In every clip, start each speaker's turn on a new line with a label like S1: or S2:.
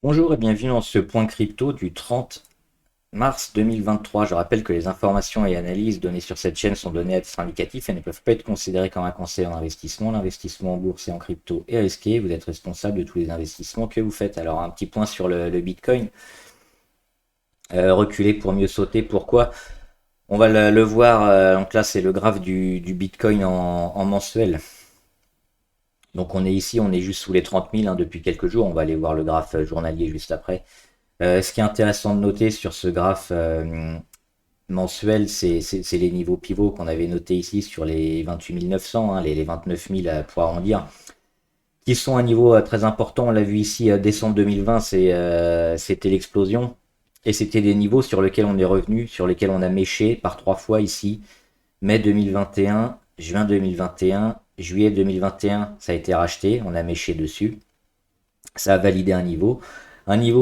S1: Bonjour et bienvenue dans ce point crypto du 30 mars 2023. Je rappelle que les informations et analyses données sur cette chaîne sont données à titre indicatif et ne peuvent pas être considérées comme un conseil en investissement. L'investissement en bourse et en crypto est risqué. Vous êtes responsable de tous les investissements que vous faites. Alors un petit point sur le Bitcoin. Reculer pour mieux sauter. Pourquoi? On va le voir. Donc là c'est le graphe du Bitcoin en mensuel. Donc on est ici, on est juste sous les 30 000 depuis quelques jours. On va aller voir le graphe journalier juste après. Ce qui est intéressant de noter sur ce graphe mensuel, c'est les niveaux pivots qu'on avait notés ici sur les 28 900, les 29 000 pour arrondir, qui sont un niveau très important. On l'a vu ici, décembre 2020, c'était l'explosion. Et c'était des niveaux sur lesquels on est revenu, sur lesquels on a méché par trois fois ici. Mai 2021, juin 2021, juillet 2021, ça a été racheté, on a méché dessus. Ça a validé un niveau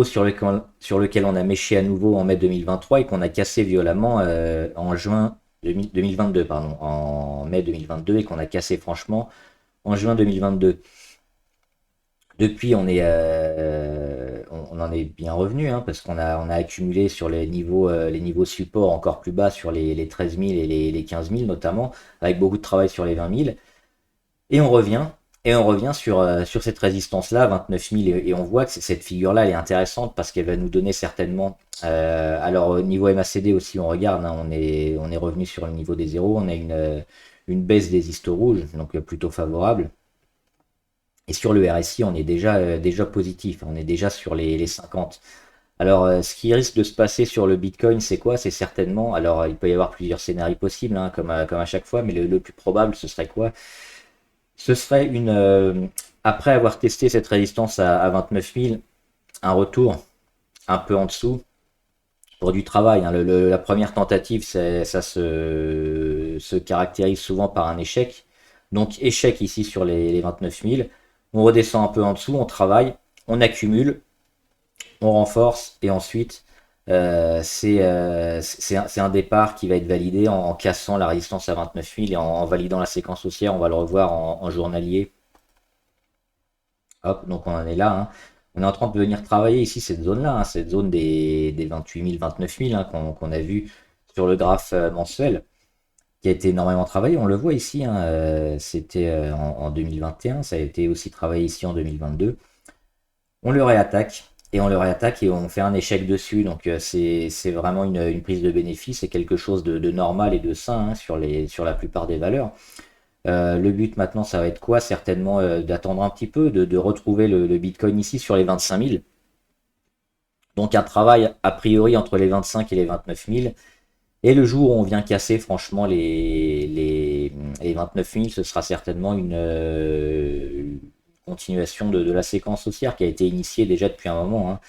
S1: sur lequel on a méché à nouveau en mai 2023 et qu'on a cassé violemment en juin 2022, pardon, en mai 2022 et qu'on a cassé franchement en juin 2022. Depuis, on en est bien revenu parce qu'on a accumulé sur les niveaux support encore plus bas sur les 13 000 et les 15 000 notamment, avec beaucoup de travail sur les 20 000. Et on revient, sur cette résistance-là, 29 000, et on voit que cette figure-là, elle est intéressante parce qu'elle va nous donner certainement. Alors, au niveau MACD aussi, on regarde, on est revenu sur le niveau des zéros, on a une baisse des histos rouges, donc plutôt favorable. Et sur le RSI, on est déjà positif, on est déjà sur les 50. Alors, ce qui risque de se passer sur le Bitcoin, c'est quoi? C'est certainement, alors il peut y avoir plusieurs scénarios possibles, comme à chaque fois, mais le plus probable, ce serait quoi? Ce serait après avoir testé cette résistance à 29 000, un retour un peu en dessous pour du travail. La première tentative, ça se caractérise souvent par un échec. Donc échec ici sur les 29 000. On redescend un peu en dessous, on travaille, on accumule, on renforce et ensuite c'est un départ qui va être validé en cassant la résistance à 29 000 et en validant la séquence haussière. On va le revoir en journalier. Hop, donc on en est là. On est en train de venir travailler ici cette zone-là, cette zone des 28 000, 29 000 qu'on a vu sur le graphe mensuel, qui a été énormément travaillé. On le voit ici, c'était en 2021, ça a été aussi travaillé ici en 2022. On le réattaque. Et on le réattaque et on fait un échec dessus. Donc c'est vraiment une prise de bénéfice. C'est quelque chose de normal et de sain sur la plupart des valeurs. Le but maintenant, ça va être quoi? Certainement d'attendre un petit peu, de retrouver le Bitcoin ici sur les 25 000. Donc un travail a priori entre les 25 et les 29 000. Et le jour où on vient casser franchement les 29 000, ce sera certainement une continuation de la séquence haussière qui a été initiée déjà depuis un moment.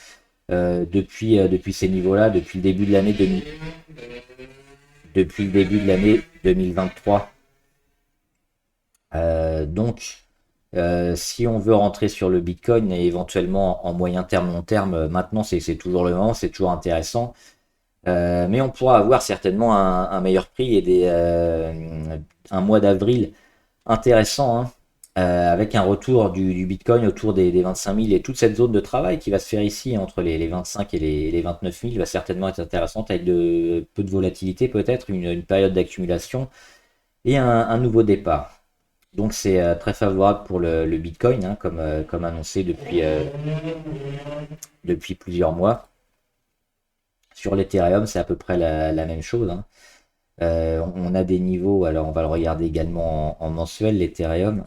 S1: Depuis ces niveaux-là, depuis le début de l'année 2023. Donc, si on veut rentrer sur le Bitcoin et éventuellement en moyen terme, long terme, maintenant c'est toujours le moment, c'est toujours intéressant. Mais on pourra avoir certainement un meilleur prix et un mois d'avril intéressant, avec un retour du Bitcoin autour des 25 000 et toute cette zone de travail qui va se faire ici entre les 25 et les 29 000 va certainement être intéressante avec peu de volatilité peut-être, une période d'accumulation et un nouveau départ. Donc c'est très favorable pour le Bitcoin, comme annoncé depuis plusieurs mois. Sur l'Ethereum, c'est à peu près la même chose. On a des niveaux, alors on va le regarder également en mensuel, l'Ethereum,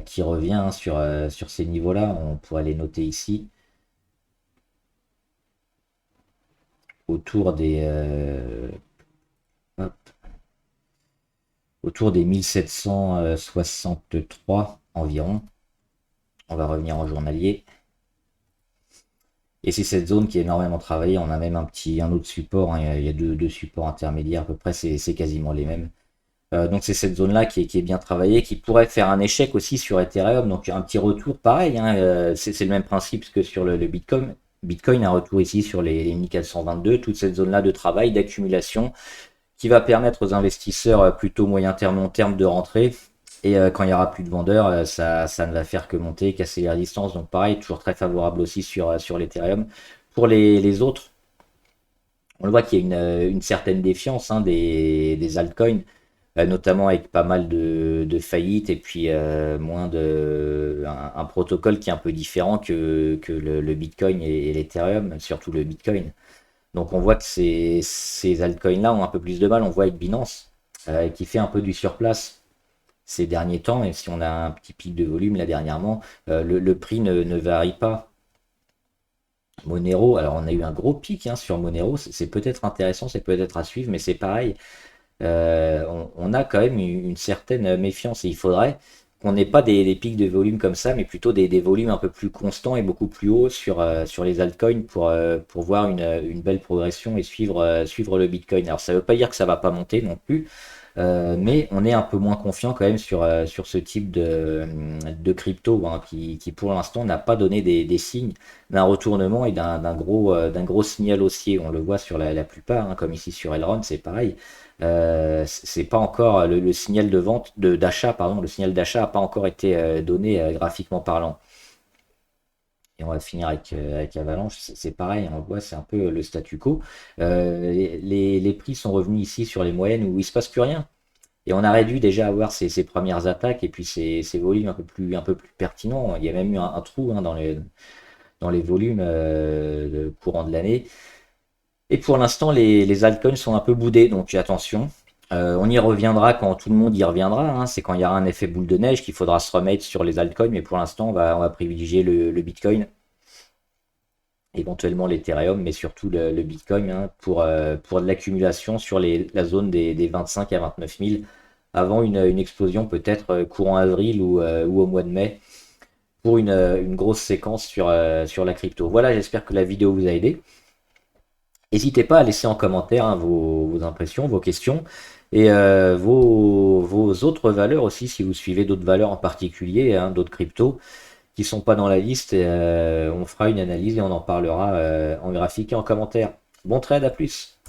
S1: qui revient sur ces niveaux-là. On pourrait les noter ici, autour hop, autour des 1763 environ. On va revenir en journalier. Et c'est cette zone qui est énormément travaillée. On a même un autre support. Il y a deux supports intermédiaires à peu près. C'est quasiment les mêmes. Donc c'est cette zone-là qui est bien travaillée, qui pourrait faire un échec aussi sur Ethereum. Donc un petit retour pareil. C'est le même principe que sur le Bitcoin. Bitcoin, un retour ici sur les 1422. Toute cette zone-là de travail, d'accumulation, qui va permettre aux investisseurs plutôt moyen terme, long terme de rentrer Et quand il y aura plus de vendeurs, ça ne va faire que monter, casser les résistances. Donc pareil, toujours très favorable aussi sur l'Ethereum. Pour les autres, on le voit qu'il y a une certaine défiance hein, des altcoins, notamment avec pas mal de faillites et puis un protocole qui est un peu différent que le Bitcoin et l'Ethereum, surtout le Bitcoin. Donc on voit que ces altcoins-là ont un peu plus de mal. On voit avec Binance, qui fait un peu du surplace ces derniers temps, même si on a un petit pic de volume là dernièrement, le prix ne varie pas. Monero, alors on a eu un gros pic hein, sur Monero, c'est peut-être intéressant, c'est peut-être à suivre, mais c'est pareil, on a quand même une certaine méfiance et il faudrait qu'on n'ait pas des pics de volume comme ça, mais plutôt des volumes un peu plus constants et beaucoup plus hauts sur les altcoins pour voir une belle progression et suivre le Bitcoin. Alors ça ne veut pas dire que ça va pas monter non plus, mais on est un peu moins confiant quand même sur ce type de crypto hein, qui pour l'instant n'a pas donné des signes d'un retournement et d'un gros signal haussier. On le voit sur la plupart, hein, comme ici sur Elrond, c'est pareil. C'est pas encore le signal de vente, d'achat, pardon, le signal d'achat n'a pas encore été donné graphiquement parlant. Et on va finir avec Avalanche, c'est pareil, on voit, c'est un peu le statu quo. Les prix sont revenus ici sur les moyennes où il se passe plus rien. Et on aurait dû déjà avoir ces premières attaques et puis ces volumes un peu plus pertinents. Il y a même eu un trou hein, dans les volumes courant de l'année. Et pour l'instant, les altcoins sont un peu boudés, donc attention. On y reviendra quand tout le monde y reviendra. Hein. C'est quand il y aura un effet boule de neige qu'il faudra se remettre sur les altcoins. Mais pour l'instant, on va privilégier le Bitcoin, éventuellement l'Ethereum, mais surtout le Bitcoin hein, pour de l'accumulation sur la zone des 25 à 29 000 avant une explosion peut-être courant avril ou au mois de mai pour une grosse séquence sur la crypto. Voilà, j'espère que la vidéo vous a aidé. N'hésitez pas à laisser en commentaire hein, vos impressions, vos questions et vos autres valeurs aussi si vous suivez d'autres valeurs en particulier, hein, d'autres cryptos qui sont pas dans la liste. Et, on fera une analyse et on en parlera en graphique et en commentaire. Bon trade, à plus.